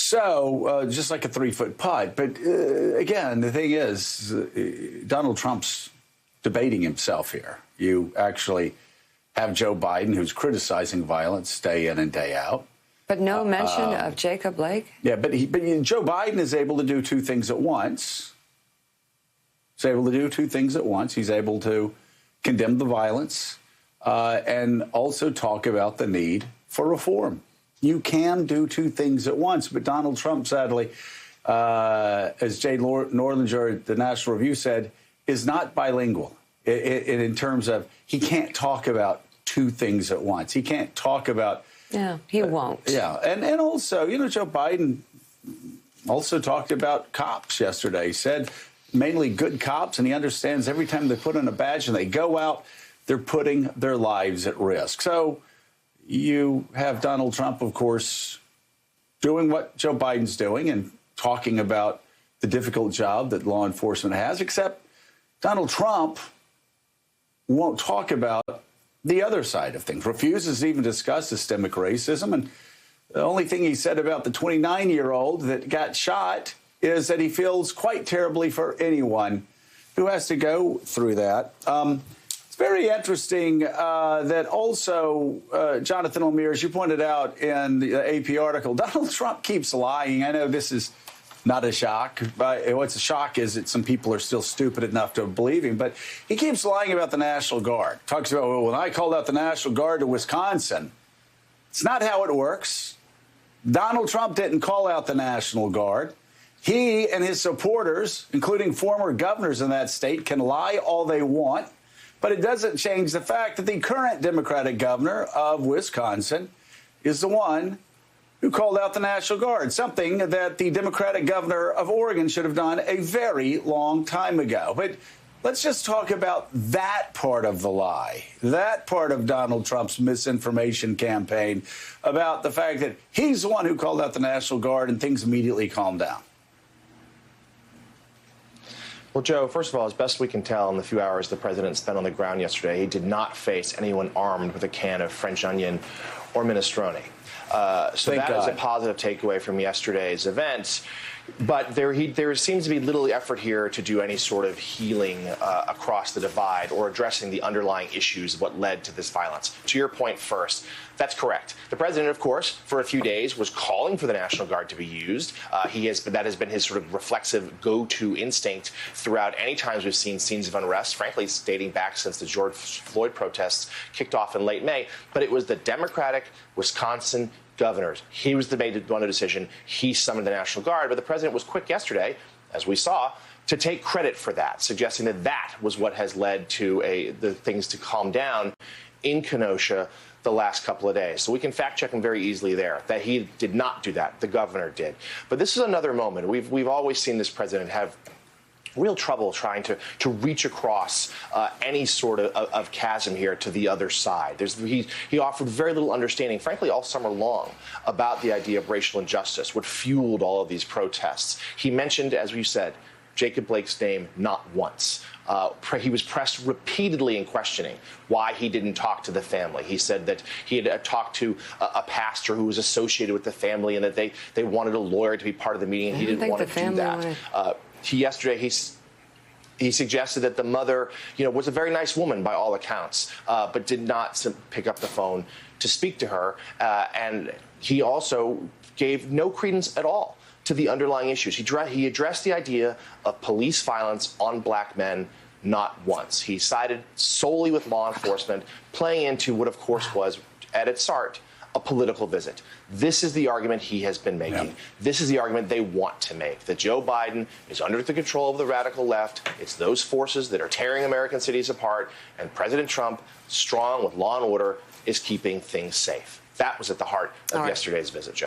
So just like a 3-foot putt. But again, the thing is, Donald Trump's debating himself here. You actually have Joe Biden, who's criticizing violence day in and day out. But no mention of Jacob Blake? Yeah, but Joe Biden is able to do two things at once. He's able to do two things at once. He's able to condemn the violence and also talk about the need for reform. You can do two things at once, but Donald Trump, sadly, as Jay Norlinger at the National Review said, is not bilingual in terms of he can't talk about two things at once. He can't talk about... Yeah, he won't. Yeah, and also, Joe Biden also talked about cops yesterday. He said mainly good cops, and he understands every time they put on a badge and they go out, they're putting their lives at risk. So you have Donald Trump, of course, doing what Joe Biden's doing and talking about the difficult job that law enforcement has, except Donald Trump won't talk about the other side of things, refuses to even discuss systemic racism. And the only thing he said about the 29-year-old that got shot is that he feels quite terribly for anyone who has to go through that. It's very interesting that also, Jonathan O'Meara, as you pointed out in the AP article, Donald Trump keeps lying. I know this is not a shock. But what's a shock is that some people are still stupid enough to believe him. But he keeps lying about the National Guard. Talks about, well, when I called out the National Guard to Wisconsin, it's not how it works. Donald Trump didn't call out the National Guard. He and his supporters, including former governors in that state, can lie all they want. But it doesn't change the fact that the current Democratic governor of Wisconsin is the one who called out the National Guard, something that the Democratic governor of Oregon should have done a very long time ago. But let's just talk about that part of the lie, that part of Donald Trump's misinformation campaign about the fact that he's the one who called out the National Guard and things immediately calmed down. Well, Joe, first of all, as best we can tell in the few hours the president spent on the ground yesterday, he did not face anyone armed with a can of French onion or minestrone. So that is a positive takeaway from yesterday's event. But there seems to be little effort here to do any sort of healing across the divide or addressing the underlying issues of what led to this violence. To your point first, that's correct. The president, of course, for a few days was calling for the National Guard to be used. That has been his sort of reflexive go-to instinct throughout any times we've seen scenes of unrest, frankly, dating back since the George Floyd protests kicked off in late May. But it was the Democratic Wisconsin governors. He was the one decision. He summoned the National Guard. But the president was quick yesterday, as we saw, to take credit for that, suggesting that that was what has led to the things to calm down in Kenosha the last couple of days. So we can fact check him very easily there, that he did not do that. The governor did. But this is another moment. We've always seen this president have real trouble trying to reach across any sort of chasm here to the other side. He offered very little understanding, frankly, all summer long about the idea of racial injustice, what fueled all of these protests. He mentioned, as we said, Jacob Blake's name not once. He was pressed repeatedly in questioning why he didn't talk to the family. He said that he had talked to a pastor who was associated with the family and that they wanted a lawyer to be part of the meeting, and he didn't want to do that. Yesterday, he suggested that the mother, was a very nice woman by all accounts, but did not pick up the phone to speak to her. And he also gave no credence at all to the underlying issues. He addressed the idea of police violence on black men not once. He sided solely with law enforcement, playing into what, of course, was, at its start, a political visit. This is the argument he has been making. Yeah. This is the argument they want to make, that Joe Biden is under the control of the radical left. It's those forces that are tearing American cities apart, and President Trump, strong with law and order, is keeping things safe. That was at the heart of yesterday's visit, Joe.